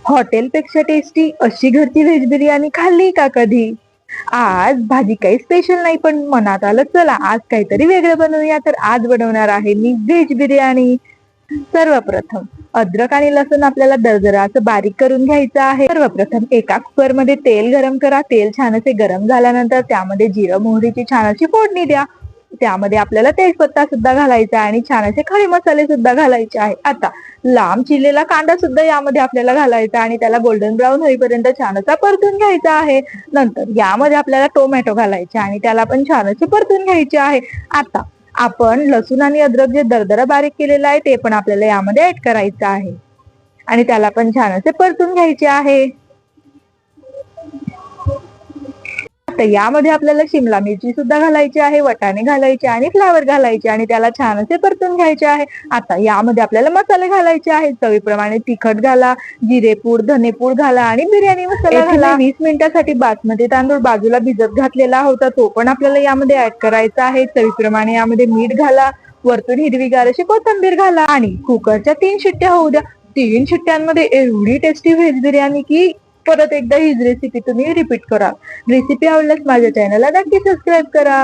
हॉटेलपेक्षा टेस्टी अशी घरची व्हेज बिर्याणी खाल्ली का कधी? आज भाजी काही स्पेशल नाही, पण मनात आलं चला आज काहीतरी वेगळं बनवूया, तर आज बनवणार आहे मी व्हेज बिर्याणी. सर्वप्रथम अद्रक आणि लसूण आपल्याला दरदराचं बारीक करून घ्यायचं आहे. सर्वप्रथम एका कुकर मध्ये तेल गरम करा. तेल छान असे गरम झाल्यानंतर त्यामध्ये जिरं मोहरीची छान अशी फोडणी द्या. त्यामध्ये आपल्याला तेजपत्ता सुद्धा घालायचा आणि छान असे खडे मसाले सुद्धा घालायचे आहे. आता लांब चिरलेला कांदा सुद्धा यामध्ये आपल्याला घालायचा आणि त्याला गोल्डन ब्राऊन होईपर्यंत छान असा परतून घ्यायचा आहे. नंतर यामध्ये आपल्याला टोमॅटो घालायचे आणि त्याला पण छान असे परतून घ्यायचे आहे. आता आपण लसूण आणि अद्रक जे दरदरा बारीक केलेलं आहे ते पण आपल्याला यामध्ये ऍड करायचं आहे आणि त्याला पण छान असे परतून घ्यायचे आहे. तर यामध्ये आपल्याला शिमला मिरची सुद्धा घालायची आहे, वटाणे घालायचे आणि फ्लावर घालायचे आणि त्याला छान असे परतून घ्यायचे आहे. आता यामध्ये आपल्याला मसाले घालायचे आहेत. चवीप्रमाणे तिखट घाला, जिरेपूड, धनेपूड घाला आणि बिर्याणी मसाला घाला. 20 मिनिटांसाठी बासमती तांदूळ बाजूला भिजत घातलेला होता, तो पण आपल्याला यामध्ये ऍड करायचा आहे. चवीप्रमाणे यामध्ये मीठ घाला, वरतून हिरवीगार अशी कोथिंबीर घाला आणि कुकरच्या 3 शिट्ट्या होऊ द्या. 3 शिट्ट्यांमध्ये एवढी टेस्टी व्हेज बिर्याणी की परत एकदा हीच रेसिपी तुम्ही रिपीट करा. रेसिपी आवडल्यास माझ्या चॅनलला नक्की सबस्क्राईब करा.